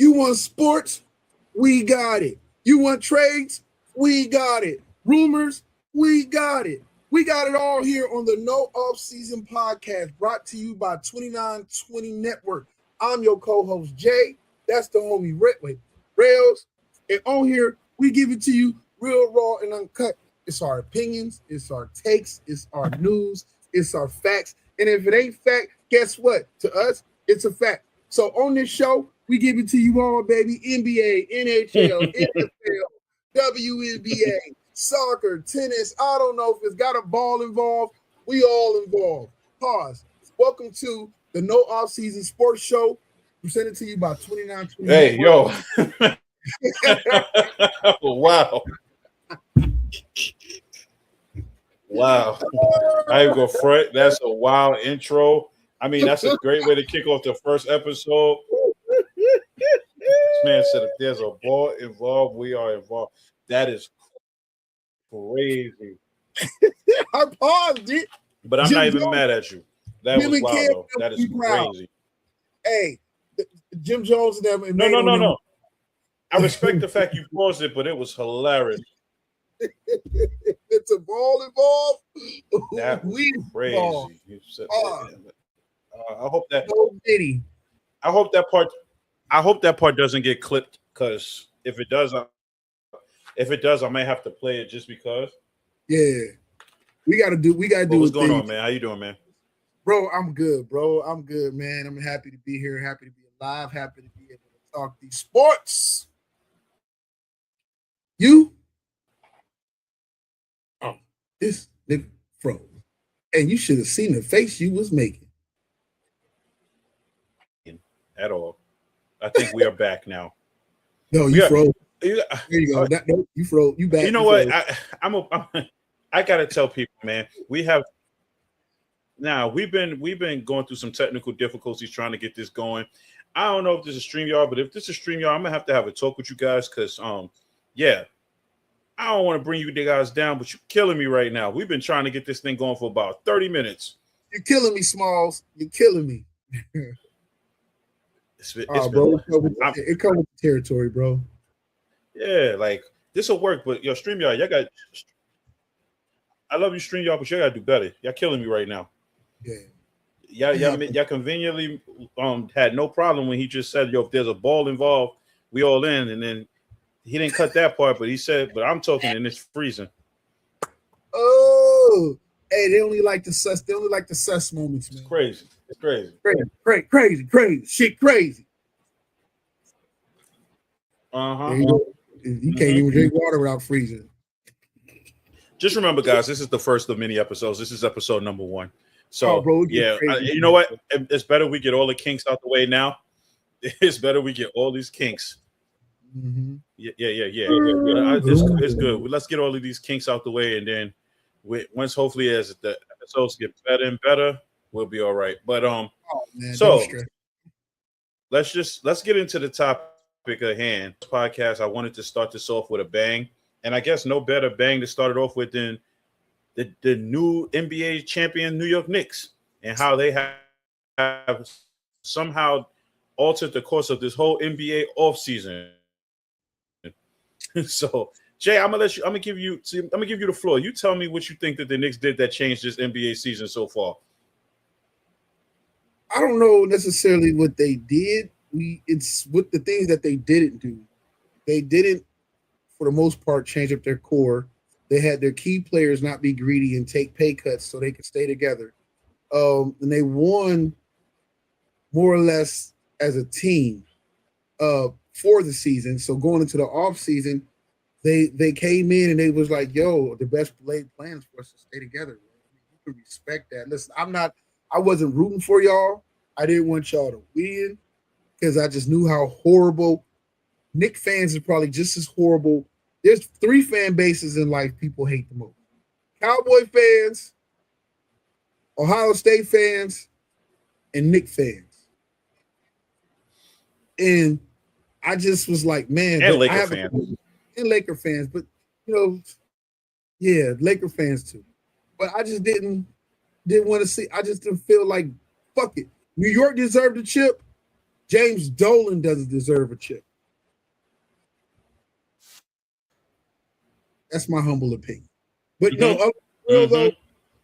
You want sports? We got it. You want trades? We got it. Rumors? We got it. We got it all here on the No Off Season podcast, brought to you by 2920 Network. I'm your co-host Jay. That's the homie Rails. And on here, we give it to you real raw and uncut. It's our opinions, it's our takes, it's our news, it's our facts. And if it ain't fact, guess what? To us, it's a fact. So on this show, we give it to you all, baby. NBA, NHL, NFL, WNBA, soccer, tennis. I don't know if it's got a ball involved. We all involved. Pause. Welcome to the No Off Season Sports Show, presented to you by 2920. Hey, yo. Wow. Wow. I ain't gonna front. That's a wild intro. I mean, that's a great way to kick off the first episode. This man said if there's a ball involved, we are involved. That is crazy. I paused it. But I'm not even mad at you. That was wild, though. That is crazy. Hey, Jim Jones and them. No. I respect the fact you paused it, but it was hilarious. It's a ball involved. That was crazy. You said I hope that. I hope that part doesn't get clipped, because if it does, I may have to play it just because. Yeah, we gotta do. What's going on, man? How you doing, man? Bro, I'm good, man. I'm happy to be here. Happy to be alive. Happy to be able to talk these sports. You? Oh, this nigga froze. And you should have seen the face you was making. At all. I think we are back now. No, you froze. There you go. No, you froze. You back. You know what? I gotta tell people, man. We've been going through some technical difficulties trying to get this going. I don't know if this is StreamYard, but if this is StreamYard, I'm gonna have a talk with you guys, because yeah, I don't want to bring you guys down, but you're killing me right now. We've been trying to get this thing going for about 30 minutes. You're killing me, Smalls. You're killing me. Bro, it comes with the territory, bro. Yeah, like this will work, but yo, StreamYard, I love you, StreamYard, but y'all gotta do better. Y'all killing me right now. Yeah. Y'all conveniently had no problem when he just said, yo, if there's a ball involved, we all in, and then he didn't cut that part, but he said, but I'm talking and it's freezing. Oh, hey, they only like the sus moments, man. It's crazy. It's crazy. Crazy. Shit crazy. Uh-huh. You can't even drink water without freezing. Just remember, guys, this is the first of many episodes. This is episode number 1. So, bro, yeah, you know what? It's better we get all the kinks out the way now. It's better we get all these kinks. Mm-hmm. Yeah. It's good. Let's get all of these kinks out the way, and then once, hopefully, as the episodes get better and better, we'll be all right. But so let's get into the topic at hand. This podcast, I wanted to start this off with a bang, and I guess no better bang to start it off with than the new NBA champion New York Knicks, and how they have somehow altered the course of this whole NBA offseason. So, Jay, I'm gonna give you the floor. You tell me what you think that the Knicks did that changed this NBA season so far. I don't know necessarily what they did. It's what the things that they didn't do. They didn't, for the most part, change up their core. They had their key players not be greedy and take pay cuts so they could stay together. And they won more or less as a team for the season. So going into the off season, they came in and they was like, yo, the best laid plans for us to stay together. You can respect that. Listen, I wasn't rooting for y'all. I didn't want y'all to win because I just knew how horrible. Knicks fans are probably just as horrible. There's 3 fan bases in life people hate the most: Cowboy fans, Ohio State fans, and Knicks fans. And I just was like, man, and Laker fans. And Laker fans, but yeah, Laker fans too. But I just didn't want to see. I just didn't feel like, fuck it. New York deserved the chip. James Dolan doesn't deserve a chip. That's my humble opinion. But no, real though,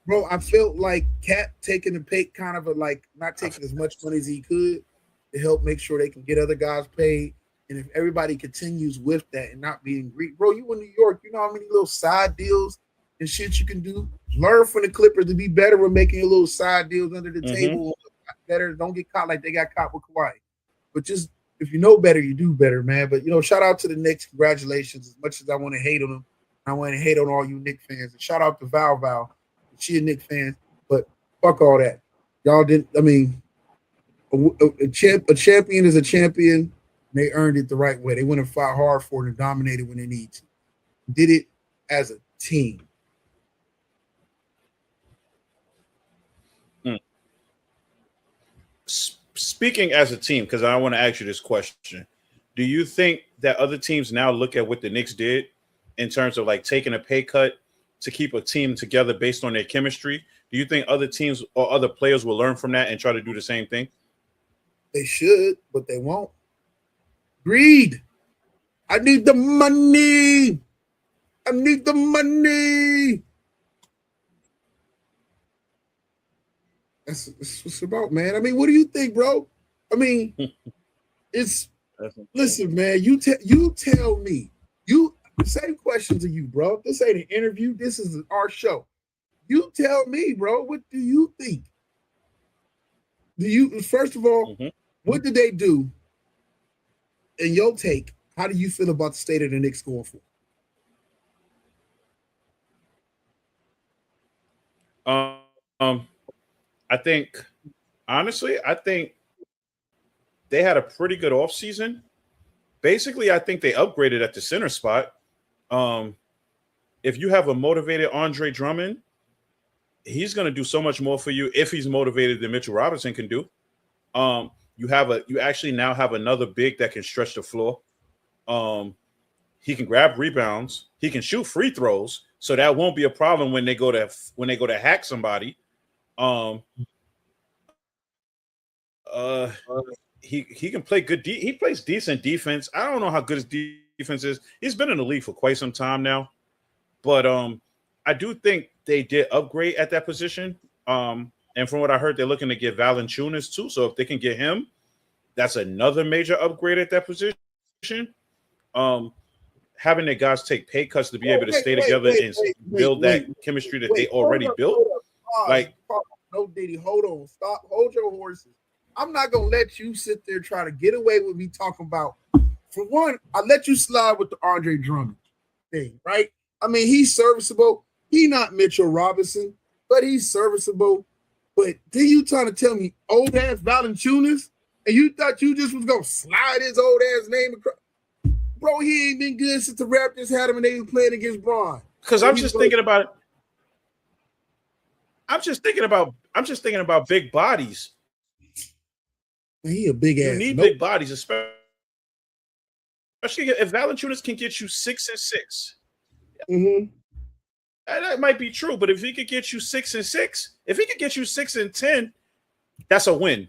bro, I felt like Cap taking the pay kind of not taking as much money as he could to help make sure they can get other guys paid. And if everybody continues with that and not being greedy, bro, you in New York, you know how many little side deals and shit you can do. Learn from the Clippers to be better with making your little side deals under the table. Better, don't get caught like they got caught with Kawhi. But just if you know better, you do better, man. But shout out to the Knicks. Congratulations. As much as I want to hate on them, I want to hate on all you Knicks fans. And shout out to Val. She a Knicks fan, but fuck all that. Y'all didn't. I mean, a champion is a champion. They earned it the right way. They went and fought hard for it and dominated when they need to. Did it as a team. Speaking as a team, because I want to ask you this question. Do you think that other teams now look at what the Knicks did in terms of like taking a pay cut to keep a team together based on their chemistry? Do you think other teams or other players will learn from that and try to do the same thing? They should, but they won't. Greed. I need the money. I need the money. That's what it's about, man. I mean, what do you think, bro? I mean, listen, man. You tell me. Same question to you, bro. This ain't an interview. This is our show. You tell me, bro. What do you think? First of all, what did they do? In your take, how do you feel about the state of the Knicks going forward? I think, honestly, they had a pretty good offseason. Basically, I think they upgraded at the center spot. If you have a motivated Andre Drummond, he's going to do so much more for you if he's motivated than Mitchell Robinson can do. You actually now have another big that can stretch the floor. He can grab rebounds. He can shoot free throws, so that won't be a problem when they go to hack somebody. He can play good. He plays decent defense. I don't know how good his defense is. He's been in the league for quite some time now, but I do think they did upgrade at that position. And from what I heard, they're looking to get Valanciunas too. So if they can get him, that's another major upgrade at that position. Having their guys take pay cuts to be able to stay together and build that chemistry that they already built. No, Diddy, hold on. Stop. Hold your horses. I'm not going to let you sit there trying to get away with me talking about, for one, I let you slide with the Andre Drummond thing, right? I mean, he's serviceable. He not Mitchell Robinson, but he's serviceable. But then you trying to tell me old-ass Valanciunas, and you thought you just was going to slide his old-ass name across. Bro, he ain't been good since the Raptors had him and they were playing against Braun. Because I'm just thinking about it. I'm just thinking about big bodies. Man, he a big ass. You need big bodies, especially if Valanciunas can get you 6 and 6. That might be true, but if he could get you 6 and 6, if he could get you 6 and 10, that's a win.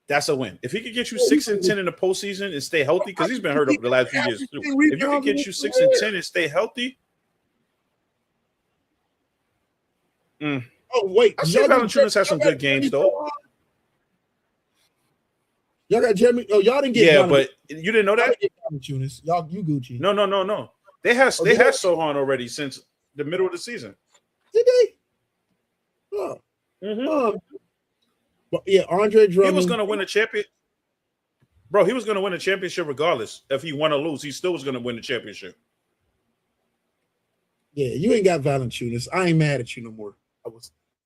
That's a win. If he could get you 6 and 10 in the postseason and stay healthy, because he's been hurt over the last few years too. If you could get you 6 and 10 and stay healthy, oh wait, I see Valanciunas has some good games though. Y'all got Jeremy. Oh, y'all didn't get. Yeah, but you didn't know that. Y'all, you Gucci. No. They had Sohan already since the middle of the season. Did they? Oh. But yeah, Andre Drummond. He was going to win a champion. Bro, he was going to win a championship regardless. If he won or lose, he still was going to win the championship. Yeah, you ain't got Valanciunas. I ain't mad at you no more.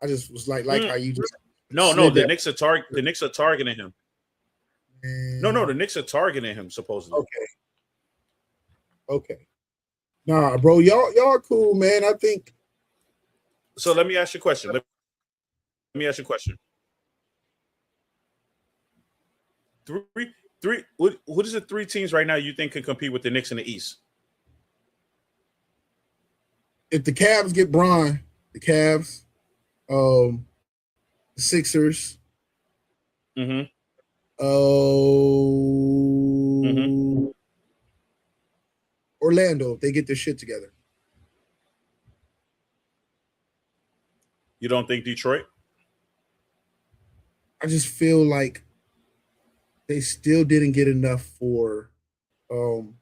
I just was like how you just. No. The Knicks are targeting him. No. The Knicks are targeting him supposedly. Okay. Nah, bro, y'all are cool, man. I think. So let me ask you a question. Three. What is the 3 teams right now you think can compete with the Knicks in the East? If the Cavs get Bron, the Cavs, the Sixers, Oh, Orlando, if they get their shit together. You don't think Detroit? I just feel like they still didn't get enough for oh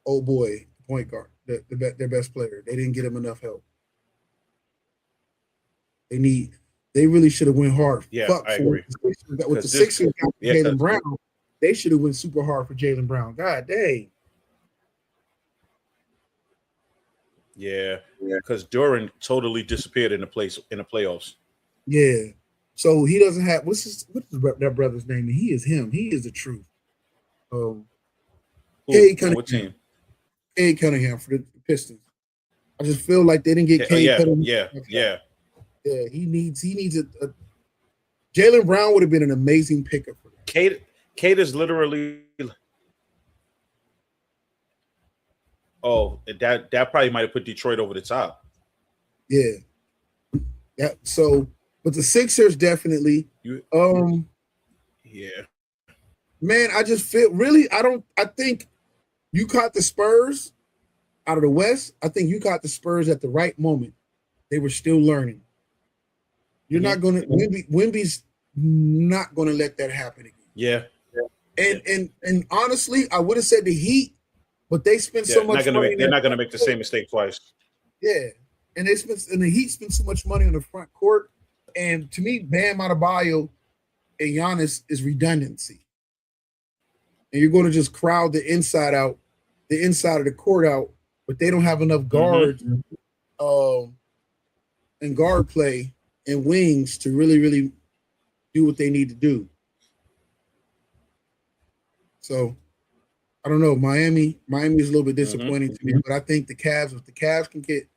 boy, point guard, their best player. They didn't get him enough help. They really should have went hard. Yeah, Fuck I for agree. With the Sixers got yeah, Jaylen Brown. They should have went super hard for Jaylen Brown. God dang. Yeah, because Duran totally disappeared in the playoffs. Yeah. So he doesn't have what's that brother's name? He is him. He is the truth. Cade Cunningham. What team? Cade Cunningham for the Pistons. I just feel like they didn't get Cade Cunningham. Yeah. He needs a Jaylen Brown would have been an amazing pickup for them. Cade is literally. Oh, that probably might have put Detroit over the top. Yeah. Yeah. So, but the Sixers definitely. Yeah. Man, I just feel really. I think you caught the Spurs out of the West. I think you caught the Spurs at the right moment. They were still learning. You're not going to Wemby's not going to let that happen again. Yeah. And honestly, I would have said the Heat, but they spent so much money. They're not going to make the same mistake twice. Yeah, and the Heat spent so much money on the front court, and to me, Bam Adebayo and Giannis is redundancy. And you're going to just crowd the inside of the court out, but they don't have enough guards and guard play and wings to really, really do what they need to do. So I don't know. Miami is a little bit disappointing to me, but I think if the Cavs can get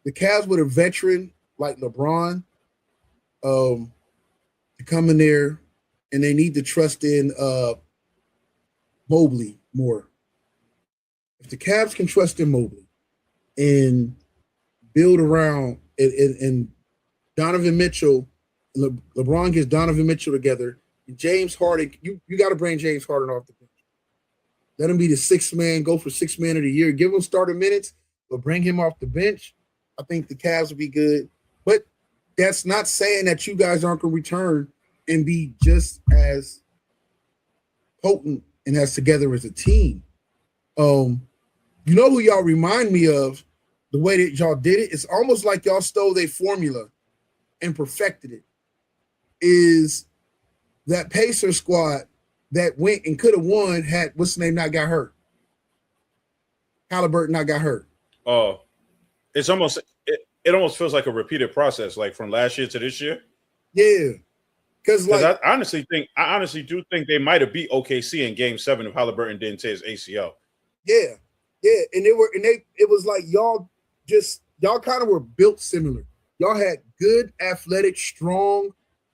the Cavs with a veteran like LeBron to come in there, and they need to trust in Mobley more. If the Cavs can trust in Mobley and build around and Donovan Mitchell, LeBron gets Donovan Mitchell together, and James Harden, you got to bring James Harden off the bench. Let him be the sixth man, go for 6 man of the year. Give him starter minutes, but bring him off the bench. I think the Cavs will be good. But that's not saying that you guys aren't going to return and be just as potent and as together as a team. You know who y'all remind me of, the way that y'all did it? It's almost like y'all stole their formula and perfected it. Is that Pacer squad that went and could have won had what's the name not got hurt? Halliburton not got hurt. Oh, it almost feels like a repeated process, like from last year to this year. Yeah, because I honestly do think they might have beat OKC in Game 7 if Halliburton didn't tear his ACL. Yeah, and it was like y'all kind of were built similar. Y'all had good, athletic, strong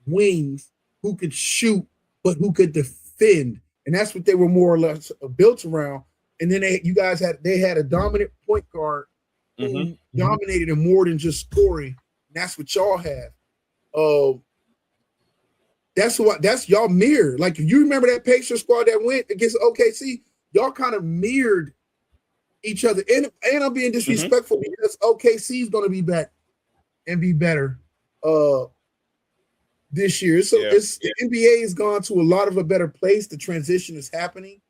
wings who could shoot, but who could defend, and that's what they were more or less built around. And then they had a dominant point guard who dominated them more than just scoring. And that's what y'all have. That's y'all mirror. Like, if you remember that Pacers squad that went against OKC, y'all kind of mirrored each other. And I'm being disrespectful because OKC is going to be back and be better this year. So the NBA has gone to a lot of a better place. The transition is happening.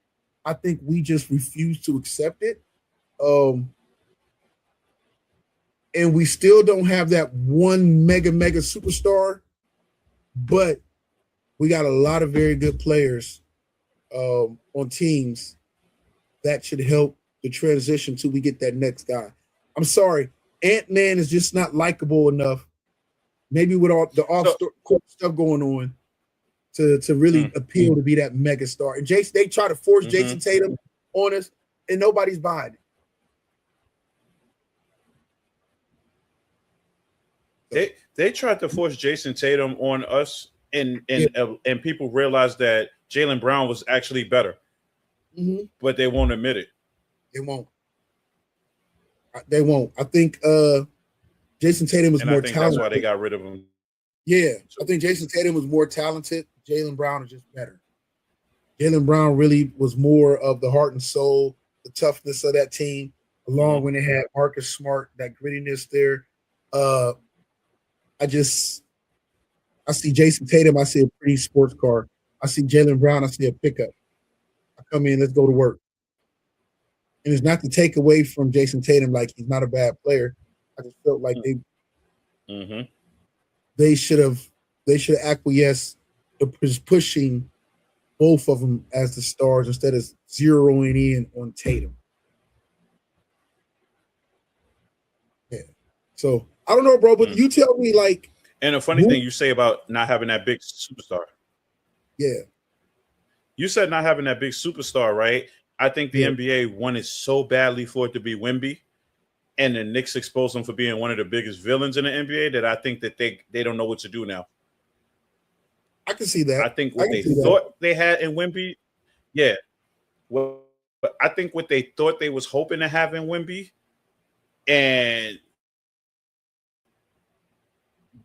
I think we just refuse to accept it. And we still don't have that one mega superstar, but we got a lot of very good players on teams that should help the transition till we get that next guy. I'm sorry, Ant-Man is just not likable enough. Maybe with all the off-court stuff going on, to really appeal to be that mega star. And they try to force Jason Tatum on us, and nobody's buying it. They tried to force Jason Tatum on us, and people realized that Jaylen Brown was actually better, but they won't admit it. They won't. I think Jason Tatum was more talented. That's why they got rid of him. Yeah, I think Jason Tatum was more talented. Jaylen Brown is just better. Jaylen Brown really was more of the heart and soul, the toughness of that team, along Mhm. when they had Marcus Smart, that grittiness there. Uh, I just I see Jason Tatum, I see a pretty sports car. I see Jaylen Brown, I see a pickup. I come in, let's go to work. And it's not to take away from Jason Tatum, like he's not a bad player. I just felt like Mhm. they should have acquiesced to pushing both of them as the stars instead of zeroing in on Tatum. Yeah. So I don't know, bro, but Mm. you tell me, like, And a funny who? thing you say about not having that big superstar. Yeah, You said not having that big superstar, right? I think the yeah. NBA wanted so badly for it to be Wemby, and the Knicks exposed him for being one of the biggest villains in the NBA that I think that they don't know what to do now. I can see that. I think I what can they see that. thought they had in Wemby, yeah. Well, but I think what they thought they was hoping to have in Wemby and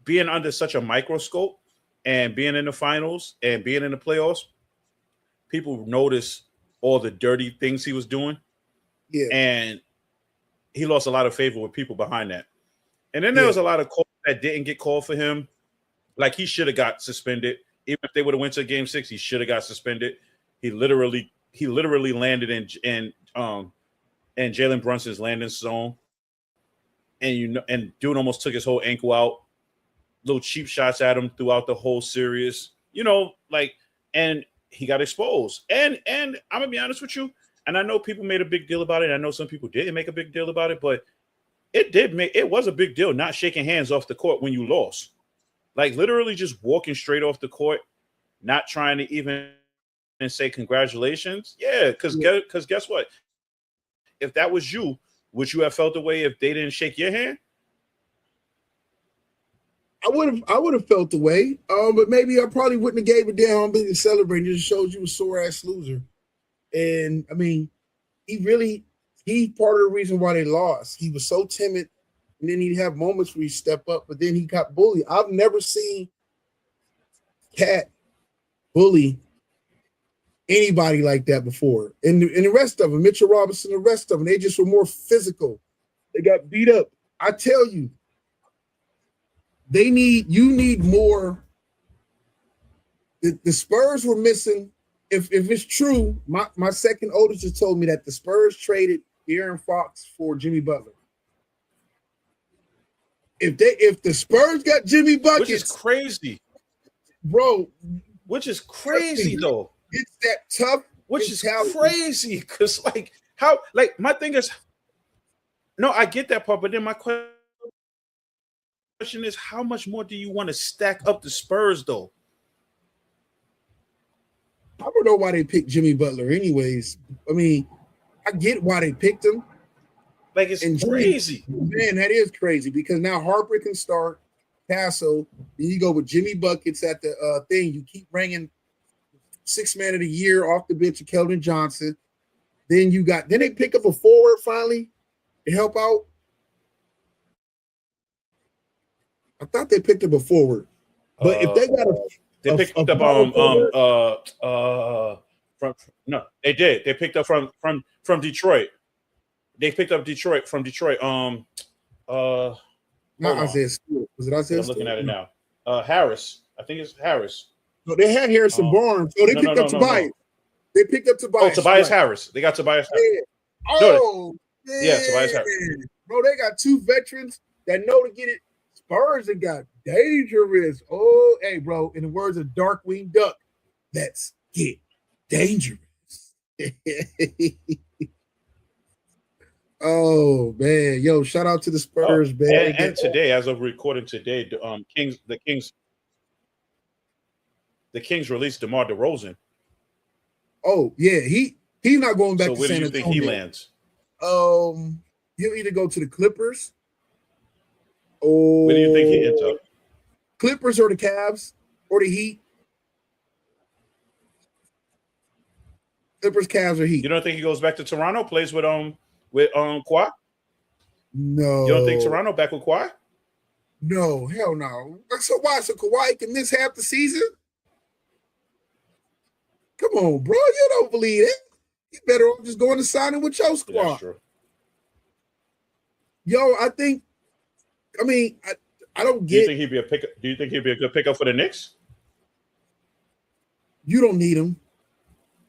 being under such a microscope and being in the finals and being in the playoffs, people notice all the dirty things he was doing, Yeah, and he lost a lot of favor with people behind that. And then there yeah, was a lot of calls that didn't get called for him. Like he should have got suspended. Even if they would have went to game 6, he should have got suspended. He literally landed in Jalen Brunson's landing zone, and dude almost took his whole ankle out. Little cheap shots at him throughout the whole series. Like, and he got exposed. And I'm gonna be honest with you. And I know people made a big deal about it. I know some people didn't make a big deal about it, but it was a big deal not shaking hands off the court when you lost. Like literally just walking straight off the court, not trying to even say congratulations. Yeah, yeah. because guess what? If that was you, would you have felt the way if they didn't shake your hand? I would have felt the way. But maybe I probably wouldn't have gave a damn. I'm busy celebrating. It just shows you a sore ass loser. And I mean, he part of the reason why they lost. He was so timid, and then he'd have moments where he step up, but then he got bullied. I've never seen Cat bully anybody like that before. And the rest of them, Mitchell Robinson, the rest of them, they just were more physical. They got beat up. I tell you, you need more. The Spurs were missing. If it's true, my second oldest just told me that the Spurs traded Aaron Fox for Jimmy Butler. If the Spurs got Jimmy Which is buckets, crazy. bro, Which is trust crazy me, though. it's that tough Which is mentality. crazy. Cause like how like my thing is no, I get that part, but then my question is how much more do you want to stack up the Spurs though? I don't know why they picked Jimmy Butler, anyways. I mean, I get why they picked him. Like it's And Jimmy, crazy. man, that is crazy because now Harper can start Paso. Then you go with Jimmy buckets at the thing. You keep bringing 6 man of the year off the bench of Keldon Johnson. Then they pick up a forward finally to help out. I thought they picked up a forward, but if Uh they got they picked a up power forward, from no, they did. They picked up from Detroit. They picked up Detroit from Detroit. Uh not Hold on. Isaiah Stewart. Was it Because Isaiah I'm looking Stewart? at it No. now. Harris. I think it's Harris. So they had Harrison Um, Barnes. So they no, no, picked up no, no, Tobias. no. They picked up Oh, Tobias. Tobias Right. Harris. They got Tobias Harris. Yeah. No, Oh, yeah, Tobias Harris. man. Bro, they got two veterans that know to get it. Spurs that got dangerous. Oh, hey, bro, in the words of Darkwing Duck, let's get dangerous. Oh, man. Yo, shout out to the Oh, Spurs, man. They and get today, as of recording today, the Kings released DeMar DeRozan. oh, yeah, he's not going back So to where do San you think he Antonio. lands? He'll either go to the Clippers Where do you think he ends or up? Clippers or the Cavs or the Heat. Clippers, Cavs, or You Heat. don't think he goes back to Toronto? Plays with Kawhi? You don't think No, Toronto back with Kawhi? no, hell no. So why? So Kawhi can miss half the season? Come on, bro. You don't believe it. You better off just going to signing with your That's squad. true. Yo, I think. I mean, I don't Do you get. think he'd be a pick? Do you think he'd be a good pickup for the Knicks? You don't need him.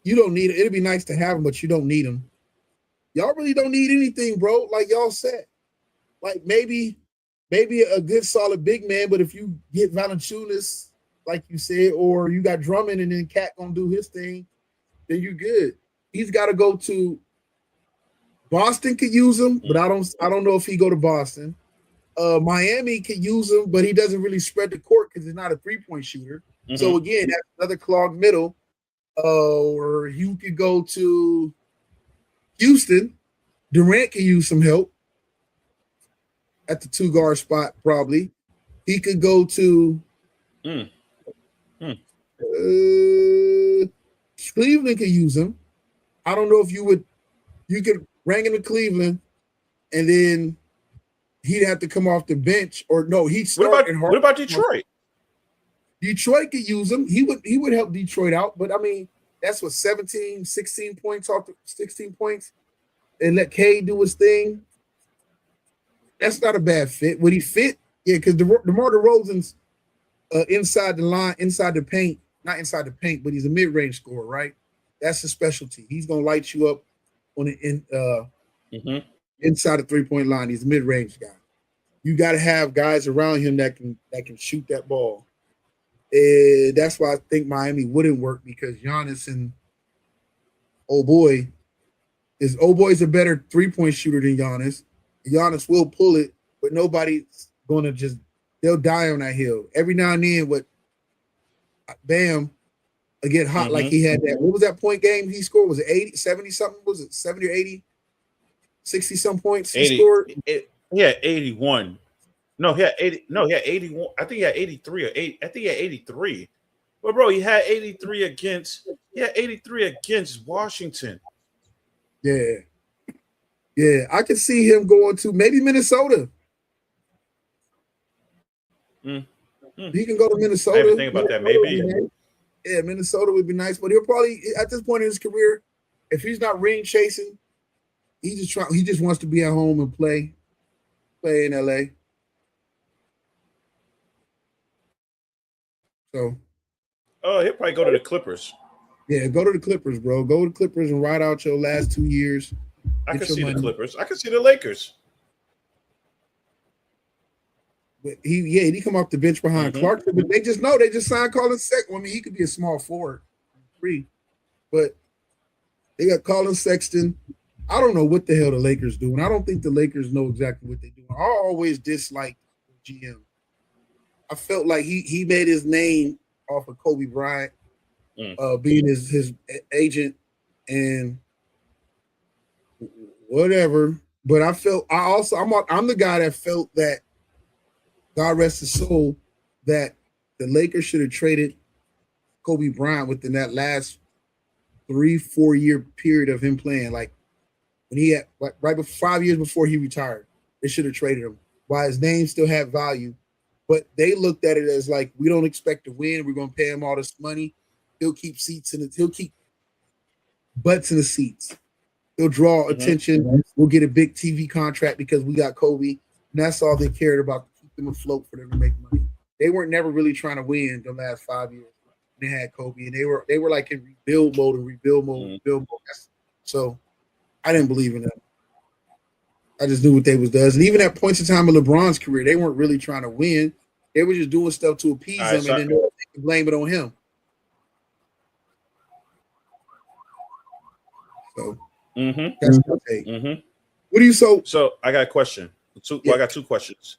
You don't need it. It'd be nice to have him, but you don't need him. Y'all really don't need anything, bro. Like y'all said, like maybe a good solid big man, but if you get Valanciunas, like you said, or you got Drummond and then Cat gonna do his thing, then you're good. He's got to go to Boston. Could use him, but I don't know if he go to Boston. Miami could use him, but he doesn't really spread the court because he's not a 3-point shooter. Mm-hmm. So again, that's another clogged middle. Or you could go to Houston. Durant could use some help at the 2 guard spot, probably. He could go to Cleveland could use him. I don't know if you could rank him to Cleveland and then he'd have to come off the bench or no, he'd start in What about Detroit? Detroit could use him. He would help Detroit out, but I mean, that's what 17, 16 points off the 16 points and let K do his thing. That's not a bad fit. Would he fit? Yeah, because DeMar DeRozan's inside the line, inside the paint, not inside the paint, but he's a mid-range scorer, right? That's his specialty. He's gonna light you up on the inside the 3-point line. He's a mid-range guy. You got to have guys around him that can shoot that ball. That's why I think Miami wouldn't work because Giannis and Boy's a better 3-point shooter than Giannis. Giannis will pull it, but nobody's going to they'll die on that hill. Every now and then, Bam, I get hot like he had that. What was that point game he scored? Was it 80, 70 something? Was it 70 or 80? 60 some points he scored? He had 81. No, he had 80. No, he had 81. I think he had 83 or 8. I think he had 83. But bro, he had 83 against Washington. Yeah. Yeah, I could see him going to maybe Minnesota. He can go to Minnesota. I didn't think about that. Maybe. Yeah, Minnesota would be nice, but he'll probably at this point in his career, if he's not ring chasing, he just wants to be at home and play in LA. So he'll probably go to the Clippers. Yeah, go to the Clippers, bro. Go to the Clippers and ride out your last 2 years. I can see the Clippers. I can see the Lakers. But he come off the bench behind Clarkson, but they just signed Colin Sexton. I mean, he could be a small forward, free, but they got Colin Sexton. I don't know what the hell the Lakers doing. I don't think the Lakers know exactly what they're doing. I always disliked GM. I felt like he made his name off of Kobe Bryant, being his agent and whatever. But I'm the guy that felt that, God rest his soul, that the Lakers should have traded Kobe Bryant within that last 3-4 year period of him playing. Like when he had right before 5 years before he retired, they should have traded him. While his name still had value, but they looked at it as like, we don't expect to win. We're gonna pay him all this money. He'll keep he'll keep butts in the seats. He'll draw attention. We'll get a big TV contract because we got Kobe. And that's all they cared about, to keep them afloat for them to make money. They weren't never really trying to win the last 5 years. They had Kobe, and they were like in rebuild mode. So I didn't believe in them. I just knew what they was does. And even at points in time in LeBron's career, they weren't really trying to win. They were just doing stuff to appease him, and then they could blame it on him. So that's my take. What do you So I got a question. I got 2 questions.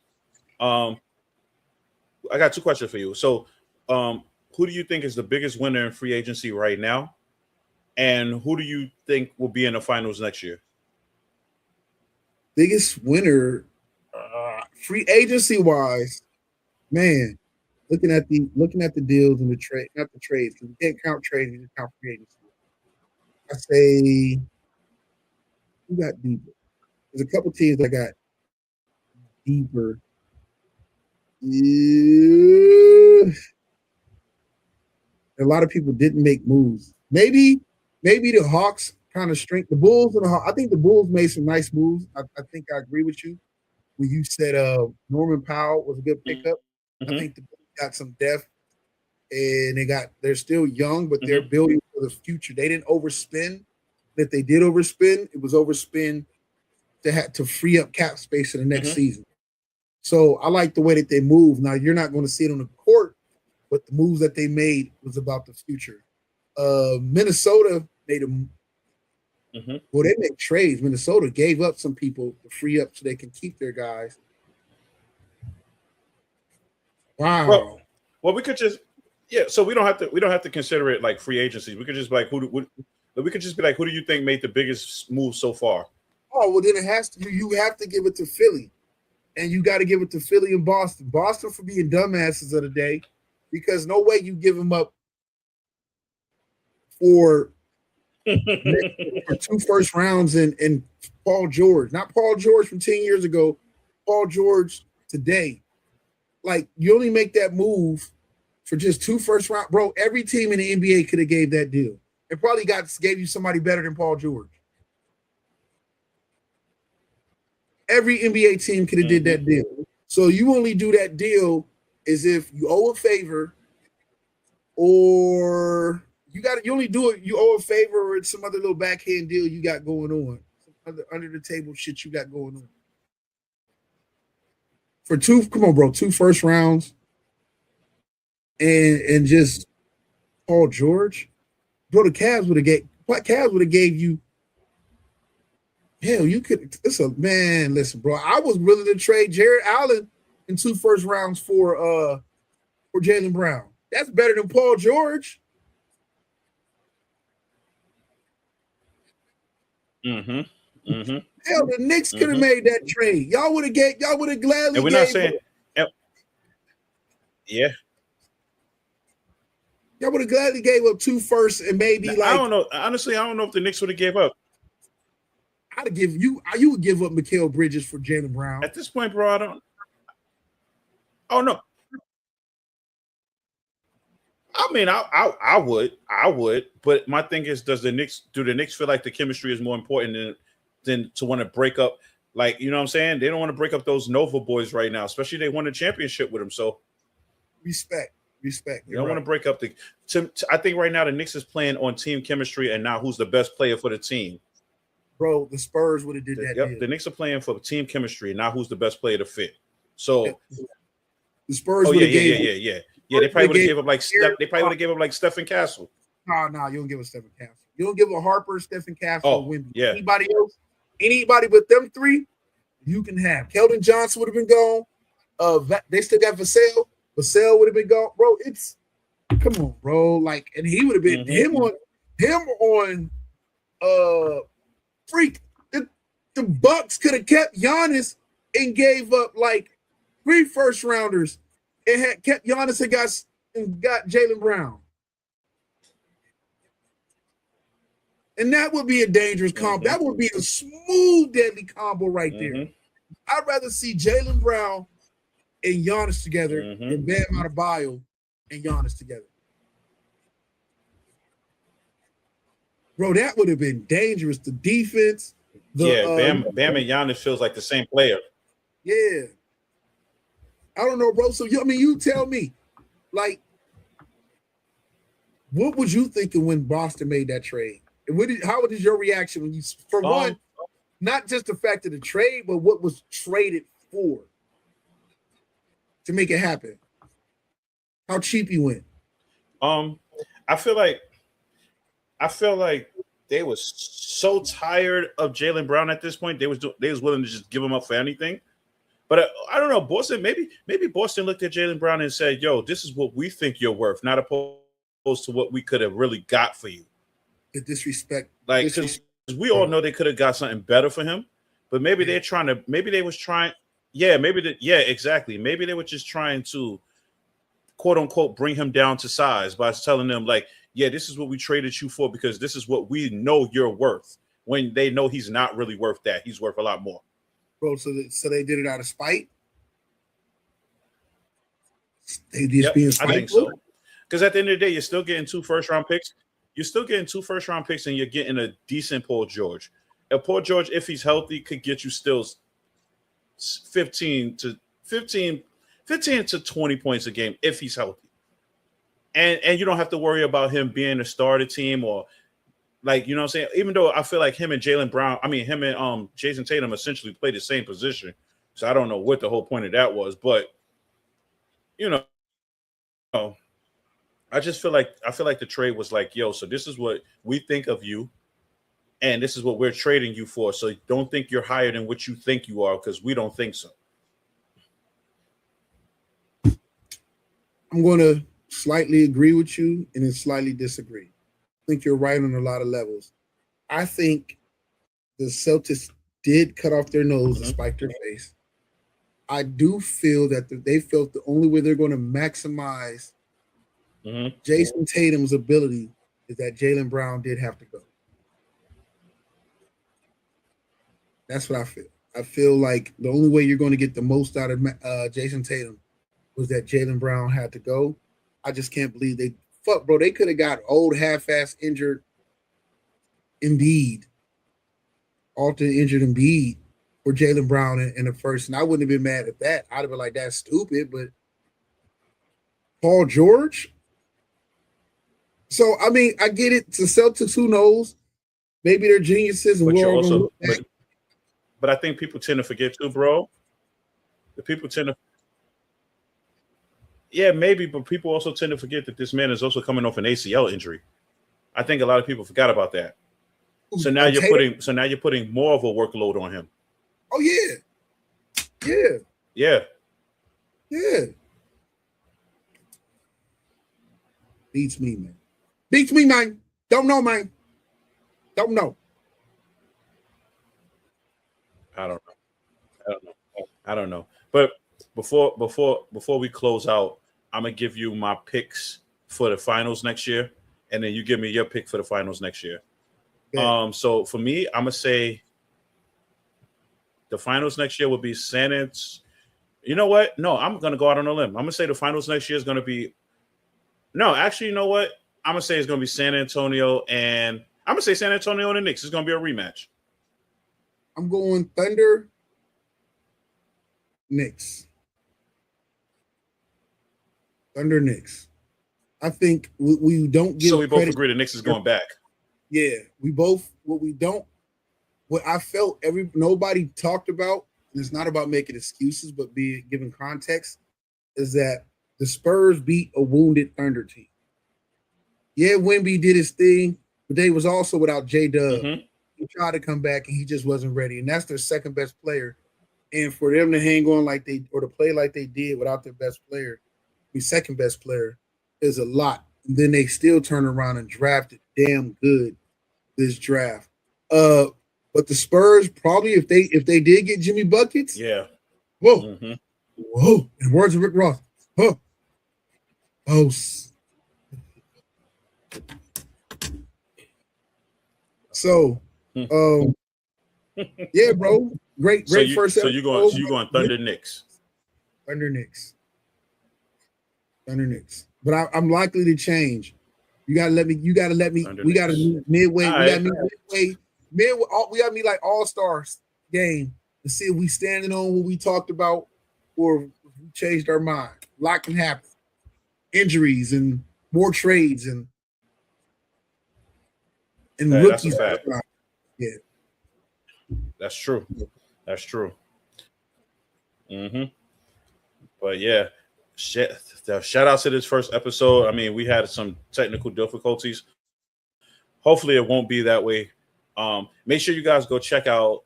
I got 2 questions for you. So who do you think is the biggest winner in free agency right now? And who do you think will be in the finals next year? Biggest winner, free agency wise, man. Looking at the deals and the trade, not the trades, because we can't count trades, we just count free agency. I say who got deeper? There's a couple teams that got deeper. Yeah. A lot of people didn't make moves. Maybe the Hawks kind of strength the Bulls and the Hawks. I think the Bulls made some nice moves. I think I agree with you when you said Norman Powell was a good pickup. I think the Bulls got some depth and they're still young, but they're building for the future. They didn't overspend. If they did overspend, it was overspend to free up cap space in the next season. So I like the way that they move. Now you're not going to see it on the court, but the moves that they made was about the future. Minnesota made them. Well, they make trades. Minnesota gave up some people to free up so they can keep their guys. Wow. Well, we could just so we don't have to consider it like free agency. We could just be like who do you think made the biggest move so far? Oh, well then it has to you have to give it to Philly. And you got to give it to Philly and Boston. Boston for being dumbasses of the day, because no way you give them up for 2 first rounds and Paul George. Not Paul George from 10 years ago, Paul George today. Like, you only make that move for just 2 first round. Bro, every team in the NBA could have gave that deal. It probably gave you somebody better than Paul George. Every NBA team could have did that deal. So you only do that deal as if you owe a favor, or you only do it. You owe a favor, or it's some other little backhand deal you got going on, some other under the table shit you got going on. For 2 first rounds, and just Paul George, bro. The Cavs would have gave you. Hell, you could. Listen, bro. I was willing to trade Jared Allen in 2 first rounds for Jaylen Brown. That's better than Paul George. Hell, the Knicks could have made that trade. Y'all would have gladly. And we're not saying, yeah. Y'all would have gladly gave up 2 firsts and maybe I don't know. Honestly, I don't know if the Knicks would have gave up. You would give up Mikal Bridges for Jaylen Brown. At this point, bro, I don't. Oh no. I mean, I would, but my thing is, do the Knicks feel like the chemistry is more important than to want to break up? Like, you know what I'm saying? They don't want to break up those Nova boys right now, especially they won a championship with them. So respect. You don't want to break up I think right now the Knicks is playing on team chemistry and now who's the best player for the team. Bro, the Spurs would have did that. Yep, the Knicks are playing for team chemistry and now who's the best player to fit. So the Spurs would have they probably would have gave up like they probably would have gave up like Stephen Castle. No, you don't give a Stephen Castle. You don't give a Harper, Stephen Castle, Wemby. Yeah. Anybody else? Anybody but them 3, you can have. Keldon Johnson would have been gone. They still got Vassell. Vassell would have been gone. Bro, come on, bro. Like, and he would have been him on freak. The Bucks could have kept Giannis and gave up like 3 first rounders and had kept Giannis and got Jaylen Brown. And that would be a dangerous combo. That would be a smooth, deadly combo right there. I'd rather see Jaylen Brown and Giannis together than Bam Adebayo and Giannis together. Bro, that would have been dangerous. The defense. Bam and Giannis feels like the same player. Yeah. I don't know, bro. So, you tell me, like, what was you thinking when Boston made that trade? How was your reaction when one, not just the fact of the trade, but what was traded for to make it happen? How cheap you went? I feel like they was so tired of Jaylen Brown at this point. They was willing to just give him up for anything. But I don't know, Boston. Maybe Boston looked at Jaylen Brown and said, "Yo, this is what we think you're worth, not opposed to what we could have really got for you." The disrespect, like, because we all know they could have got something better for him, but maybe they're trying to. Maybe they was trying. Yeah, exactly. Maybe they were just trying to, quote unquote, bring him down to size by telling them like, "Yeah, this is what we traded you for because this is what we know you're worth." When they know he's not really worth that, he's worth a lot more. Bro, so they did it out of spite. They just being spiteful. I think so. Because at the end of the day, you're still getting 2 first-round picks. you're still getting 2 first-round picks, and you're getting a decent Paul George. And Paul George, if he's healthy, could get you still 15 to 20 points a game if he's healthy. And you don't have to worry about him being a starter team or like, you know what I'm saying? Even though I feel like him and him and Jason Tatum essentially play the same position. So I don't know what the whole point of that was, but you know, I feel like the trade was like, yo, so this is what we think of you, and this is what we're trading you for. So don't think you're higher than what you think you are, because we don't think so. I'm going to slightly agree with you and then slightly disagree. I think you're right on a lot of levels. I think the Celtics did cut off their nose to spike their face. I do feel that they felt the only way they're going to maximize Jason Tatum's ability is that Jaylen Brown did have to go. That's what I feel. I feel like the only way you're going to get the most out of Jason Tatum was that Jaylen Brown had to go. I just can't believe bro. They could have got old, half-ass injured Embiid, alternate injured Embiid for Jaylen Brown in the first, and I wouldn't have been mad at that. I'd have been like, that's stupid, but Paul George. So I mean, I get it. To Celtics, who knows? Maybe they're geniuses, and we're all going to look back. But I think people tend to forget too, bro. The people tend to. Yeah, maybe, but people also tend to forget that this man is also coming off an ACL injury. I think a lot of people forgot about that. So now you're putting more of a workload on him. Oh yeah. Beats me, man. Don't know, man. Don't know. I don't know. But before we close out, I'm gonna give you my picks for the finals next year, and then you give me your pick for the finals next year. Yeah. So for me, I'm gonna say the finals next year will be San Antonio. You know what? No, I'm gonna go out on a limb. I'm gonna say the finals next year is gonna be. No, actually, you know what? I'm gonna say it's gonna be San Antonio, and I'm gonna say San Antonio and the Knicks. It's gonna be a rematch. I'm going Thunder, Knicks. Thunder, Knicks. I think we don't give. So we both agree the Knicks is going back. Yeah, what I felt nobody talked about, and it's not about making excuses, but giving context, is that the Spurs beat a wounded Thunder team. Yeah, Wemby did his thing, but they was also without J-Dub. He tried to come back, and he just wasn't ready, and that's their second best player. And for them to hang on to play like they did without their best player, the second best player, is a lot. And then they still turn around and drafted damn good this draft. But the Spurs probably, if they did get Jimmy buckets, whoa. In words of Rick Ross, So, yeah, bro, great first. So you're going Thunder Knicks. Thunder Knicks. But I'm likely to change. You gotta let me. We got to meet midway. We got to meet midway. We got to meet like All-Stars game to see if we standing on what we talked about or if we changed our mind. A lot can happen. Injuries and more trades and rookies. That's a fact. Yeah, that's true. But yeah, shout out to this first episode. I mean, we had some technical difficulties. Hopefully, it won't be that way. Make sure you guys go check out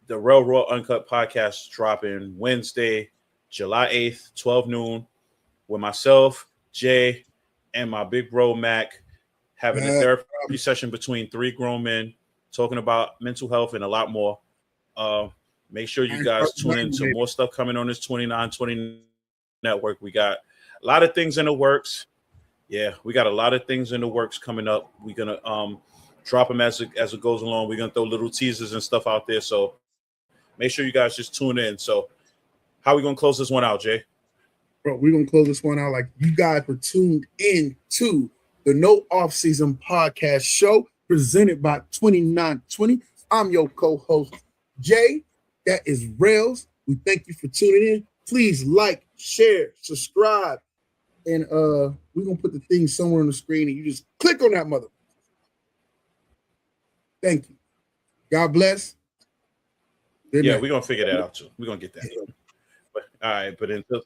the Real Raw Uncut podcast dropping Wednesday, July 8th, 12 noon, with myself, Jay, and my big bro, Mac, having a therapy session between 3 grown men, talking about mental health and a lot more. Make sure you guys tune in to more stuff coming on this 2920 network. We got a lot of things in the works. Yeah, we got a lot of things in the works coming up. We're going to drop them as it goes along. We're going to throw little teasers and stuff out there. So make sure you guys just tune in. So how are we going to close this one out, Jay? Bro, we're going to close this one out like you guys were tuned in to the No Offseason Podcast Show presented by 2920. I'm your co-host, Jay. That is Rails. We thank you for tuning in. Please like, share, subscribe, and we're gonna put the thing somewhere on the screen, and you just click on that mother. Thank you. God bless. Yeah, we're gonna figure that out too. We're gonna get that. But all right, but until